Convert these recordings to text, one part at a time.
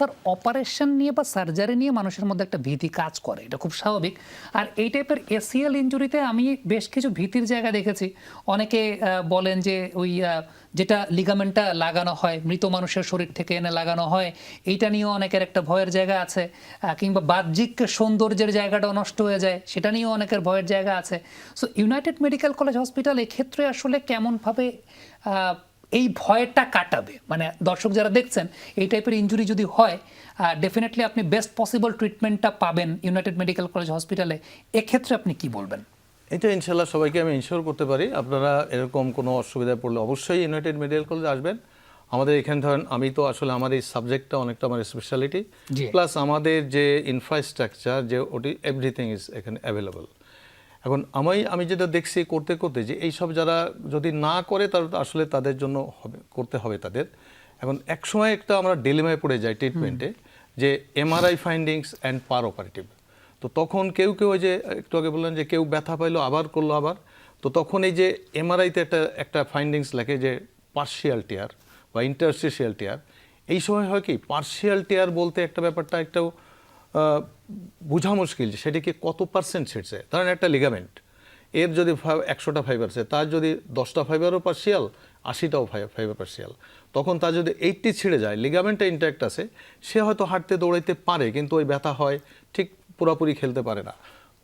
Cancer operation নিয়ে বা surgery নিয়ে মানুষের মধ্যে একটা ভীতি কাজ করে, এটা খুব স্বাভাবিক। আর এই টাইপের এসিএল ইনজুরিতে আমি বেশ কিছু ভীতির জায়গা দেখেছি। অনেকে বলেন যে ওই যেটা লিগামেন্টটা লাগানো হয় মৃত মানুষের শরীর থেকে এনে লাগানো হয়, এইটা নিয়েও অনেকের একটা ভয়ের জায়গা আছে। কিংবা বাহ্যিক সৌন্দর্যের জায়গাটাও নষ্ট হয়ে যায়, সেটা নিয়েও অনেকের ভয়ের জায়গা আছে। So United medical college hospital এক্ষেত্রে আসলে কেমনভাবে এই ভয়টা কাটাবে? মানে দর্শক যারা দেখছেন, এই টাইপের ইনজুরি যদি হয়, ডেফিনেটলি আপনি বেস্ট পসিবল ট্রিটমেন্টটা পাবেন ইউনাইটেড মেডিকেল কলেজ হসপিটালে। এক্ষেত্রে আপনি কি বলবেন? এটা ইনশাল্লাহ সবাইকে আমি ইনশিওর করতে পারি, আপনারা এরকম কোনো অসুবিধায় পড়লে অবশ্যই ইউনাইটেড মেডিকেল কলেজে আসবেন। আমাদের এখানে ধরেন আমি তো আসলে আমার এই সাবজেক্টটা অনেকটা আমার স্পেশালিটি, প্লাস আমাদের যে ইনফ্রাস্ট্রাকচার যে ওটি এভরিথিং ইজ এখানে অ্যাভেলেবল। এখন আমি যেটা দেখছি করতে করতে যে এইসব যারা যদি না করে তার আসলে তাদের জন্য করতে হবে তাদের। এখন একসময় একটা আমরা ডিলেমায় পড়ে যাই ট্রিটমেন্টে, যে MRI findings and per operative. তো তখন কেউ ওই যে একটু আগে বললেন যে কেউ ব্যথা পাইলো আবার করলো আবার, তো তখন এই যে এমআরআইতে একটা ফাইন্ডিংস লেখে যে পার্শিয়াল টিয়ার বা ইন্টারস্টিশিয়াল টিয়ার। এই সময় হয় কি পার্শিয়াল টিয়ার বলতে একটা ব্যাপারটা একটাও বোঝা মুশকিল যে সেটিকে কত পার্সেন্ট ছিঁড়ছে। ধরেন একটা লিগামেন্ট, এর যদি 100টা ফাইবার আছে, তার যদি 10টা ফাইবারও পার্শিয়াল, 80টাও ফাইবার পার্শিয়াল, তখন তার যদি 80 ছিঁড়ে যায়, লিগামেন্টটা ইন্ট্যাক্ট আছে, সে হয়তো হাঁটতে দৌড়াইতে পারে কিন্তু ওই ব্যথা হয়, ঠিক পুরোপুরি খেলতে পারে না।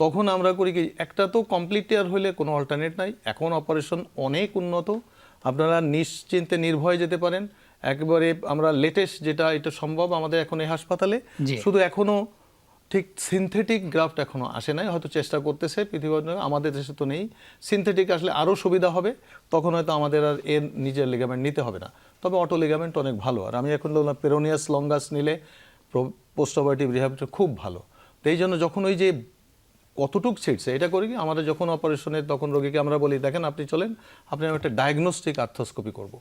তখন আমরা করি কি, একটা তো কমপ্লিট টিয়ার হলে কোনো অল্টারনেট নাই, এখন অপারেশন অনেক উন্নত, আপনারা নিশ্চিন্তে নির্ভয়ে যেতে পারেন। একেবারে আমরা লেটেস্ট যেটা এটা সম্ভব আমাদের এখন এই হাসপাতালে, শুধু এখনও ঠিক সিনথেটিক গ্রাফট এখনো আসে নাই, হয়তো চেষ্টা করতেছে পৃথিবীর, আমাদের দেশে তো নেই। সিনথেটিক আসলে আরও সুবিধা হবে, তখন হয়তো আমাদের আর এর নিজের লিগামেন্ট নিতে হবে না। তবে অটো লিগামেন্ট অনেক ভালো। আর আমি এখন বললাম পেরোনিয়াস লঙ্গাস নিলে পোস্ট অপারেটিভ রিহ্যাবিলিটেশন খুব ভালো। তো এই জন্য যখন ওই যে কতটুক ছিটছে এটা করি কি, আমাদের যখন অপারেশনের তখন রোগীকে আমরা বলি দেখেন আপনি চলেন, আপনি একটা ডায়াগনস্টিক আর্থ্রোস্কোপি করব।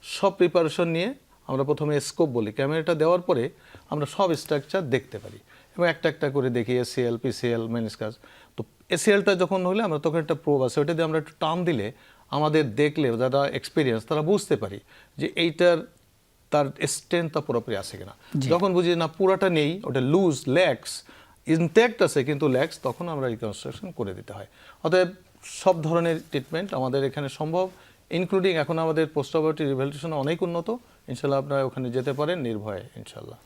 সব প্রিপারেশন নিয়ে আমরা প্রথমে স্কোপ বলি, ক্যামেরাটা দেওয়ার পরে আমরা সব স্ট্রাকচার দেখতে পারি এবং একটা একটা করে দেখি এসিএল, পিসিএল, মেনিসকাস। তো এসিএলটা যখন হলে আমরা তখন একটা প্রোব আছে, ওটা দিয়ে আমরা একটু টান দিলে আমাদের দেখলে যারা এক্সপিরিয়েন্স তারা বুঝতে পারি যে এইটার তার স্ট্রেংথটা পুরোপুরি আছে কিনা। যখন বুঝি না পুরাটা নেই, ওটা লুজ ল্যাক্স, ইনট্যাক্ট আছে কিন্তু ল্যাক্স, তখন আমরা রিকনস্ট্রাকশন করে দিতে হয়। অতএব সব ধরনের ট্রিটমেন্ট আমাদের এখানে সম্ভব, ইনক্লুডিং এখন আমাদের পোস্ট অপারেটিভ রিহ্যাবিলিটেশন অনেক উন্নত। ইনশাল্লাহ আপনারা ওখানে যেতে পারেন নির্ভয়ে ইনশাল্লাহ।